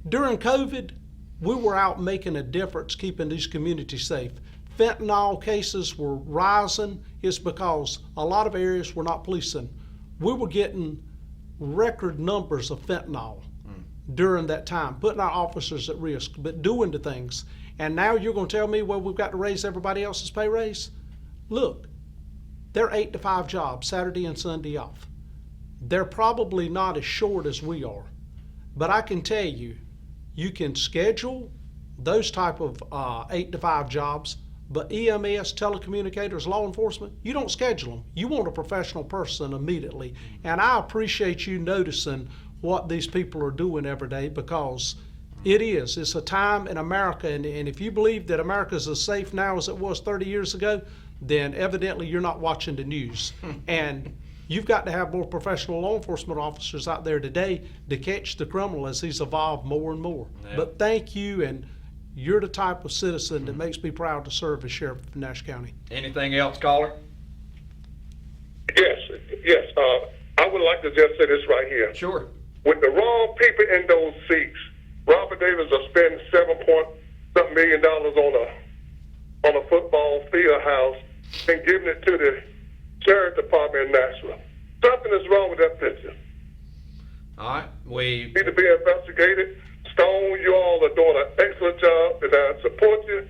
During COVID, we were out making a difference keeping these communities safe. Fentanyl cases were rising. It's because a lot of areas were not policing. We were getting record numbers of fentanyl during that time, putting our officers at risk, but doing the things. And now you're going to tell me, well, we've got to raise everybody else's pay raise? Look, they're 8 to 5 jobs, Saturday and Sunday off. They're probably not as short as we are, but I can tell you, you can schedule those type of 8 to 5 jobs, but EMS, telecommunicators, law enforcement, you don't schedule them. You want a professional person immediately. And I appreciate you noticing what these people are doing every day, because it's a time in America, and if you believe that America is as safe now as it was 30 years ago, then evidently you're not watching the news. And you've got to have more professional law enforcement officers out there today to catch the criminal as he's evolved more and more. Yeah. But thank you, and you're the type of citizen that makes me proud to serve as sheriff of Nash County. Anything else, caller? Yes. I would like to just say this right here. Sure. With the wrong people in those seats, Robert Davis will spend $7 million on a football field house and giving it to the sheriff department in Nashville. Something is wrong with that picture. All right, we need to be investigated. Stone, you all are doing an excellent job, and I support you.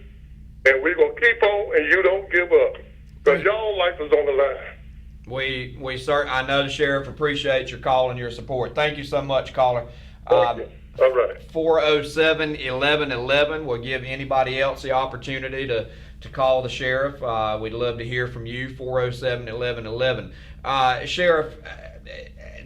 And we're gonna keep on, and you don't give up, because y'all life is on the line. I know the sheriff appreciates your call and your support. Thank you so much, caller. All right. 407-1111 will give anybody else the opportunity to call the sheriff. We'd love to hear from you. 407-1111. Sheriff,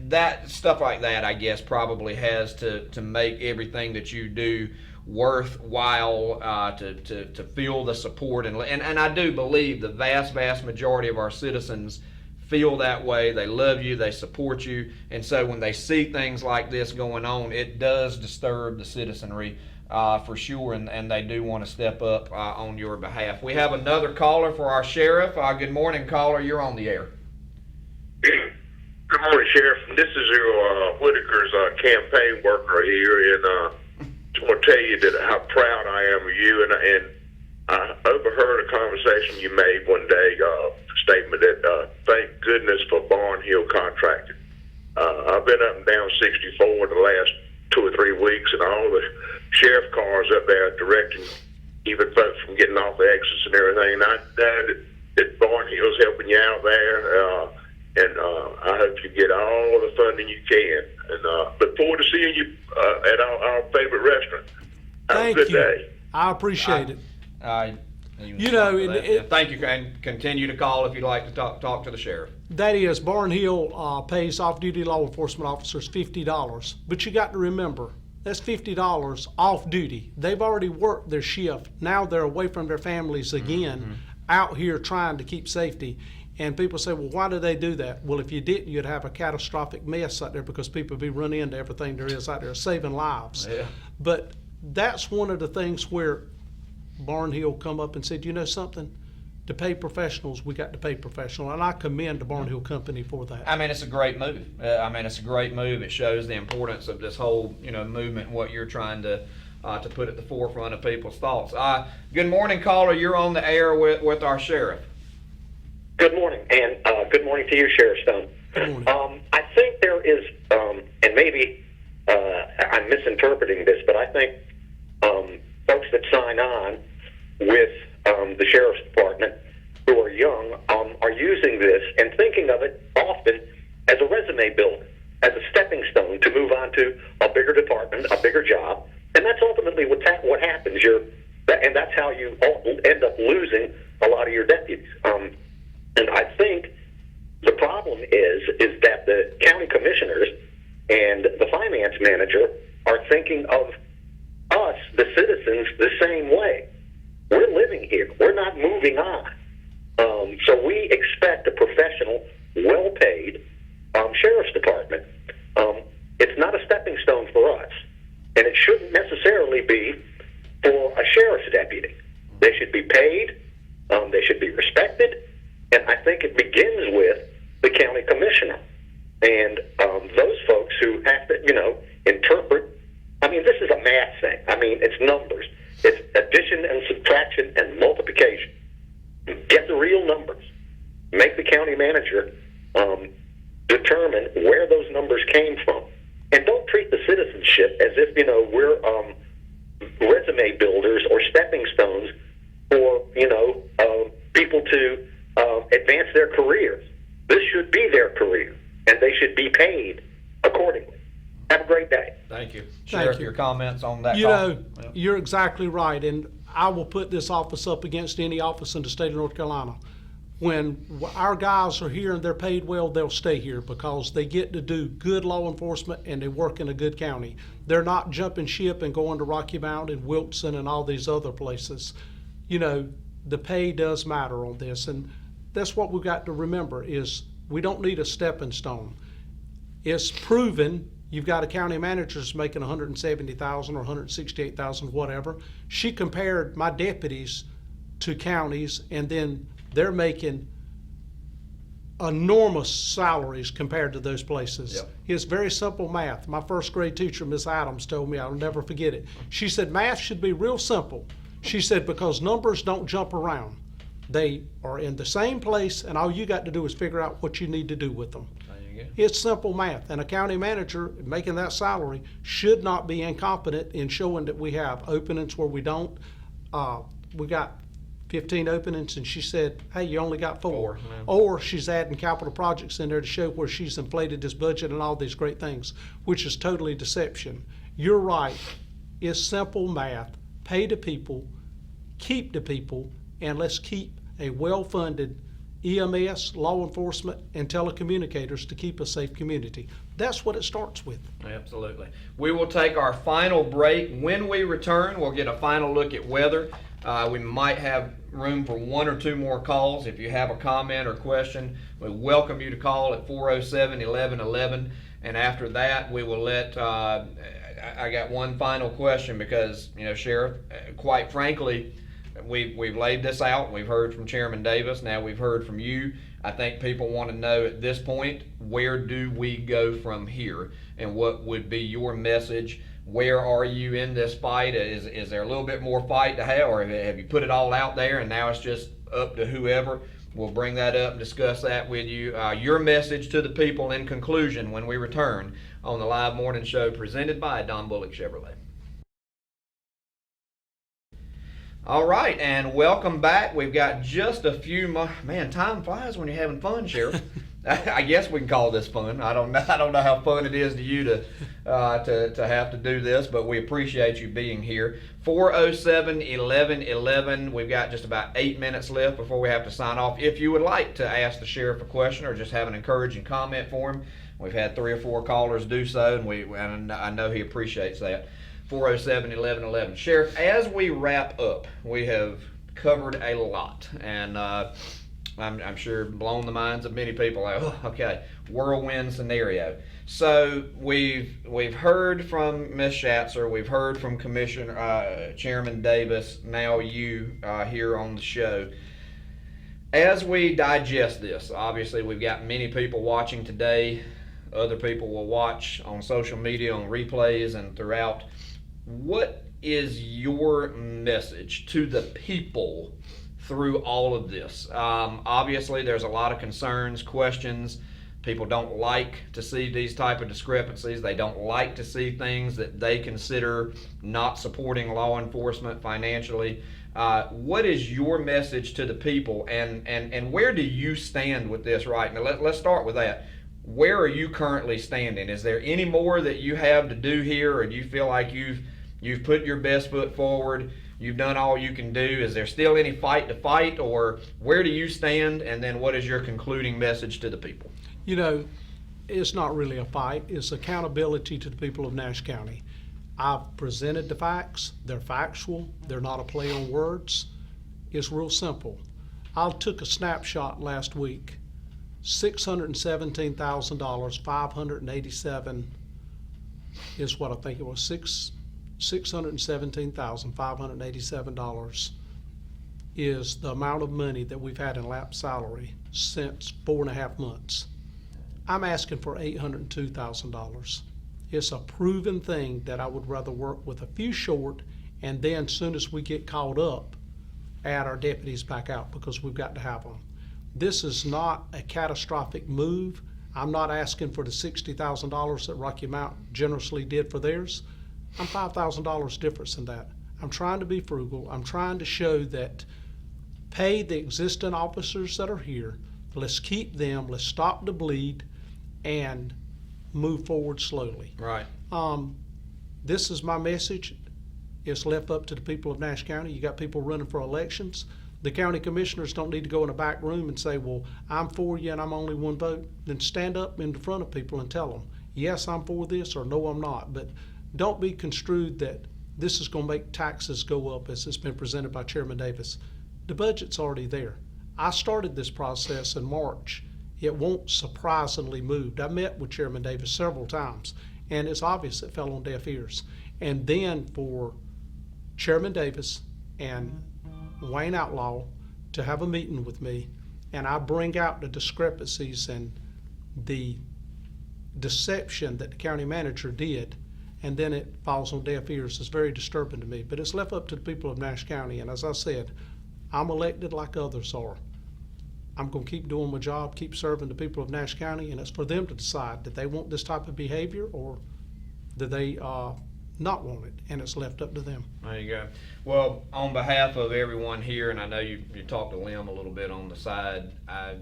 that stuff like that, I guess, probably has to make everything that you do worthwhile, to feel the support, and I do believe the vast majority of our citizens feel that way. They love you, they support you, and so when they see things like this going on, it does disturb the citizenry for sure, and they do want to step up on your behalf. We have another caller for our sheriff. Good morning, caller. You're on the air. Good morning, Sheriff. This is your Whitaker's campaign worker here, and just want to tell you that how proud I am of you. And I overheard a conversation you made one day, a statement that thank goodness for Barnhill Contracting. I've been up and down 64 the last 2 or 3 weeks, and all the sheriff cars up there directing even folks from getting off the exits and everything. And I know that Barnhill's helping you out there. And I hope you get all the funding you can. And look forward to seeing you at our favorite restaurant. Have a good day. I appreciate it. You know, thank you, and continue to call if you'd like to talk to the sheriff. That is, Barnhill pays off-duty law enforcement officers $50. But you got to remember, that's $50 off duty. They've already worked their shift. Now they're away from their families again, out here trying to keep safety. And people say, well, why do they do that? Well, if you didn't, you'd have a catastrophic mess out there because people would be running into everything there is out there, saving lives. Yeah. But that's one of the things where Barnhill come up and said, you know something? To pay professionals, we got to pay professional. And I commend the Barnhill Company for that. I mean, it's a great move. It's a great move. It shows the importance of this whole, movement and what you're trying to put at the forefront of people's thoughts. Good morning, caller. You're on the air with our sheriff. Good morning, and good morning to you, Sheriff Stone. Good morning. I think there is, and maybe I'm misinterpreting this, but I think folks that sign on with the Sheriff's Department who are young are using this and thinking of it often as a resume builder, as a stepping stone to move on to a bigger department, a bigger job, and that's ultimately what happens. And that's how you end up losing a lot of your deputies. And I think the problem is that the county commissioners and the finance manager are thinking of us, the citizens, the same way. We're living here. We're not moving on. So we expect a professional, well-paid sheriff's department. It's not a stepping stone for us, and it shouldn't necessarily be for a sheriff's deputy. They should be paid. They should be respected. And I think it begins with the county commissioner and those folks who have to, interpret. I mean, this is a math thing. I mean, it's numbers. It's addition and subtraction and multiplication. Get the real numbers. Make the county manager determine where those numbers came from. And don't treat the citizenship as if, we're resume builders or stepping stones for, people to advance their careers. This should be their career, and they should be paid accordingly. Have a great day. Thank you. Sheriff, your comments on that? You're exactly right, and I will put this office up against any office in the state of North Carolina. When our guys are here and they're paid well, they'll stay here because they get to do good law enforcement and they work in a good county. They're not jumping ship and going to Rocky Mount and Wilson and all these other places. The pay does matter on this, and that's what we've got to remember is we don't need a stepping stone. It's proven. You've got a county manager that's making $170,000 or $168,000, whatever. She compared my deputies to counties, and then they're making enormous salaries compared to those places. Yep. It's very simple math. My first grade teacher, Miss Adams, told me, I'll never forget it. She said, math should be real simple. She said, because numbers don't jump around. They are in the same place, and all you got to do is figure out what you need to do with them. It's simple math, and a county manager making that salary should not be incompetent in showing that we have openings where we don't. We got 15 openings, and she said, hey, you only got 4. Or she's adding capital projects in there to show where she's inflated this budget and all these great things, which is totally deception. You're right. It's simple math. Pay the people, keep the people, and let's keep a well-funded EMS, law enforcement, and telecommunicators to keep a safe community. That's what it starts with. Absolutely. We will take our final break. When we return, we'll get a final look at weather. We might have room for 1 or 2 more calls. If you have a comment or question, we welcome you to call at 407-1111. And after that, we will let, I got one final question because, Sheriff, quite frankly, we've laid this out. We've heard from Chairman Davis. Now we've heard from you. I think people want to know at this point, where do we go from here, and what would be your message? Where are you in this fight? Is there a little bit more fight to have, or have you put it all out there and now it's just up to whoever? We'll bring that up and discuss that with you. Your message to the people in conclusion when we return on the live morning show presented by Don Bullock Chevrolet. All right, and welcome back. We've got just a few more. Man, time flies when you're having fun, Sheriff. I guess we can call this fun. I don't know how fun it is to you to have to do this, but we appreciate you being here. 407-1111. We've got just about 8 minutes left before we have to sign off. If you would like to ask the sheriff a question or just have an encouraging comment for him, we've had 3 or 4 callers do so, and I know he appreciates that. 407-1111. Sheriff, as we wrap up, we have covered a lot, and I'm sure blown the minds of many people. Like, oh, okay, whirlwind scenario. So we've heard from Ms. Schatzer, we've heard from Commissioner Chairman Davis. Now you here on the show. As we digest this, obviously we've got many people watching today. Other people will watch on social media, on replays, and throughout. What is your message to the people through all of this? Obviously, there's a lot of concerns, questions. People don't like to see these type of discrepancies. They don't like to see things that they consider not supporting law enforcement financially. What is your message to the people, and where do you stand with this right now? Let's start with that. Where are you currently standing? Is there any more that you have to do here, or do you feel like you've put your best foot forward, you've done all you can do? Is there still any fight to fight, or where do you stand, and then what is your concluding message to the people? You know, it's not really a fight. It's accountability to the people of Nash County. I've presented the facts. They're factual. They're not a play on words. It's real simple. I took a snapshot last week. $617,000, 587 is what I think it was. $617,587 is the amount of money that we've had in lapsed salary since 4.5 months. I'm asking for $802,000. It's a proven thing that I would rather work with a few short, and then as soon as we get caught up, add our deputies back out, because we've got to have them. This is not a catastrophic move. I'm not asking for the $60,000 that Rocky Mount generously did for theirs. I'm $5,000 difference in that. I'm trying to be frugal. I'm trying to show that pay the existing officers that are here. Let's keep them. Let's stop the bleed and move forward slowly. Right. This is my message. It's left up to the people of Nash County. You got people running for elections. The county commissioners don't need to go in a back room and say, well, I'm for you and I'm only one vote. Then stand up in front of people and tell them, yes, I'm for this, or no, I'm not. But don't be construed that this is going to make taxes go up as it's been presented by Chairman Davis. The budget's already there. I started this process in March. It won't surprisingly move. I met with Chairman Davis several times, and it's obvious it fell on deaf ears. And then for Chairman Davis and Wayne Outlaw to have a meeting with me, and I bring out the discrepancies and the deception that the county manager did, and then it falls on deaf ears. It's very disturbing to me, but it's left up to the people of Nash County. And as I said, I'm elected like others are. I'm going to keep doing my job, keep serving the people of Nash County, and it's for them to decide that they want this type of behavior or do they not want it, and it's left up to them. There you go. Well, on behalf of everyone here, and I know you talked to Lim a little bit on the side, I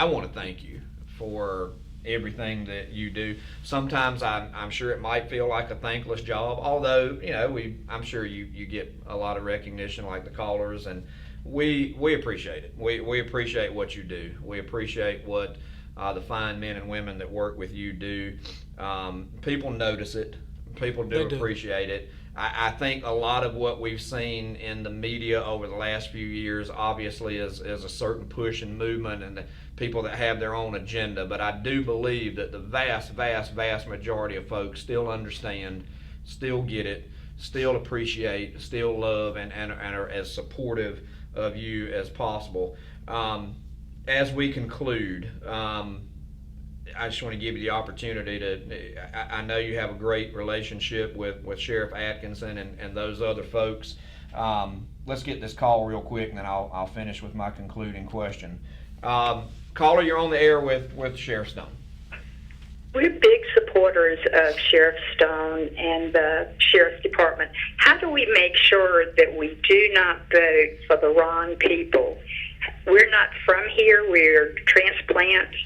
want to thank you for everything that you do. Sometimes I'm sure it might feel like a thankless job, although, you know, I'm sure you get a lot of recognition like the callers, and we appreciate it. We appreciate what you do. We appreciate what the fine men and women that work with you do. People notice it. People do appreciate it. I think a lot of what we've seen in the media over the last few years obviously is a certain push and movement and the people that have their own agenda, but I do believe that the vast majority of folks still understand, still get it, still appreciate, still love, and are as supportive of you as possible. As we conclude, I just want to give you the opportunity to, I know you have a great relationship with Sheriff Atkinson and those other folks. Let's get this call real quick, and then I'll finish with my concluding question. Caller, you're on the air with Sheriff Stone. We're big supporters of Sheriff Stone and the Sheriff's Department. How do we make sure that we do not vote for the wrong people? We're not from here. We're transplants.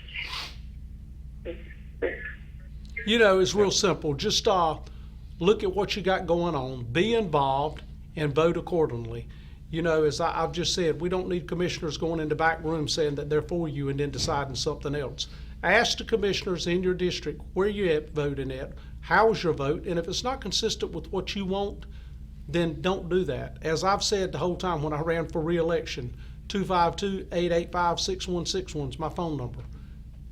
You know, it's real simple. Just look at what you got going on, be involved, and vote accordingly. You know, as I've just said, we don't need commissioners going into back rooms saying that they're for you and then deciding something else. Ask the commissioners in your district where you at voting at, how's your vote, and if it's not consistent with what you want, then don't do that. As I've said the whole time when I ran for re-election, 252-885-6161 is my phone number.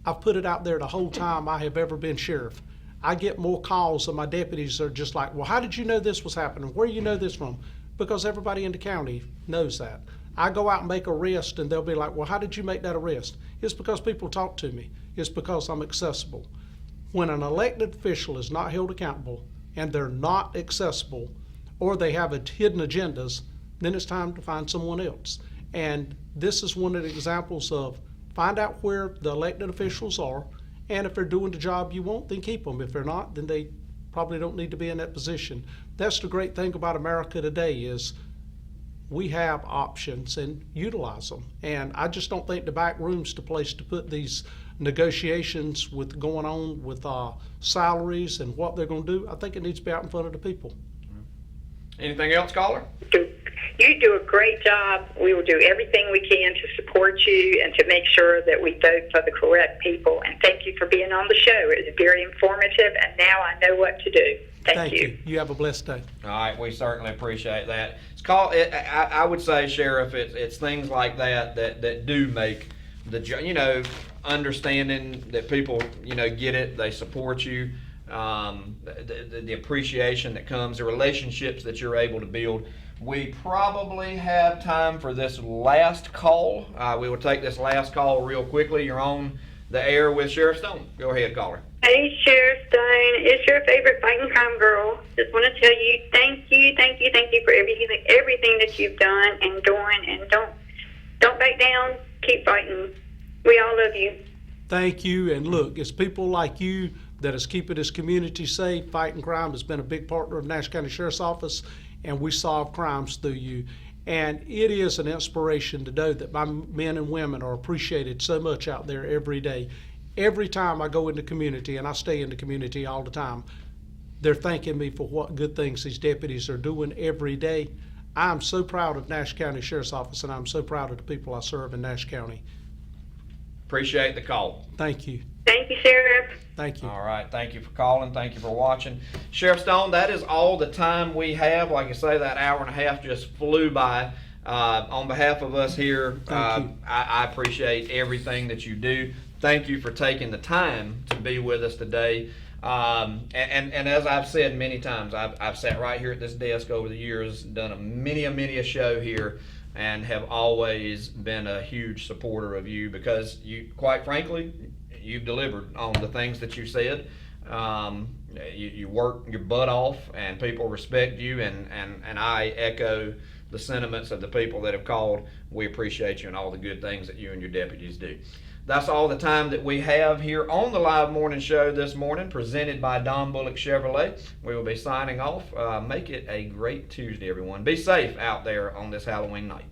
I've put it out there the whole time I have ever been sheriff. I get more calls and my deputies are just like, well, how did you know this was happening? Where do you know this from? Because everybody in the county knows that. I go out and make an arrest and they'll be like, well, how did you make that arrest? It's because people talk to me. It's because I'm accessible. When an elected official is not held accountable and they're not accessible or they have hidden agendas, then it's time to find someone else. And this is one of the examples of find out where the elected officials are, and if they're doing the job you want, then keep them. If they're not, then they probably don't need to be in that position. That's the great thing about America today is we have options and utilize them. And I just don't think the back room's the place to put these negotiations with going on with salaries and what they're going to do. I think it needs to be out in front of the people. Anything else, caller? You do a great job. We will do everything we can to support you and to make sure that we vote for the correct people. And thank you for being on the show. It was very informative, and now I know what to do. Thank you. You have a blessed day. All right, we certainly appreciate that. I would say, Sheriff, it's things like that do make the understanding that people get it, they support you, the appreciation that comes, the relationships that you're able to build. We probably have time for this last call. We will take this last call real quickly. You're on the air with Sheriff Stone. Go ahead, caller. Hey, Sheriff Stone, it's your favorite fighting crime girl. Just want to tell you thank you for everything that you've done and doing, and don't back down. Keep fighting. We all love you. Thank you. And look, it's people like you that is keeping this community safe. Fighting crime has been a big partner of Nash County Sheriff's Office, and we solve crimes through you. And it is an inspiration to know that my men and women are appreciated so much out there every day. Every time I go in the community, and I stay in the community all the time, they're thanking me for what good things these deputies are doing every day. I'm so proud of Nash County Sheriff's Office, and I'm so proud of the people I serve in Nash County. Appreciate the call. Thank you. Thank you, Sheriff. Thank you. All right. Thank you for calling. Thank you for watching. Sheriff Stone, that is all the time we have. Like I say, that hour and a half just flew by. On behalf of us here, I appreciate everything that you do. Thank you for taking the time to be with us today. And as I've said many times, I've sat right here at this desk over the years, done many a show here, and have always been a huge supporter of you because you, quite frankly, you've delivered on the things that you said. You work your butt off, and people respect you, and I echo the sentiments of the people that have called. We appreciate you and all the good things that you and your deputies do. That's all the time that we have here on the live morning show this morning, presented by Don Bullock Chevrolet. We will be signing off. Make it a great Tuesday, everyone. Be safe out there on this Halloween night.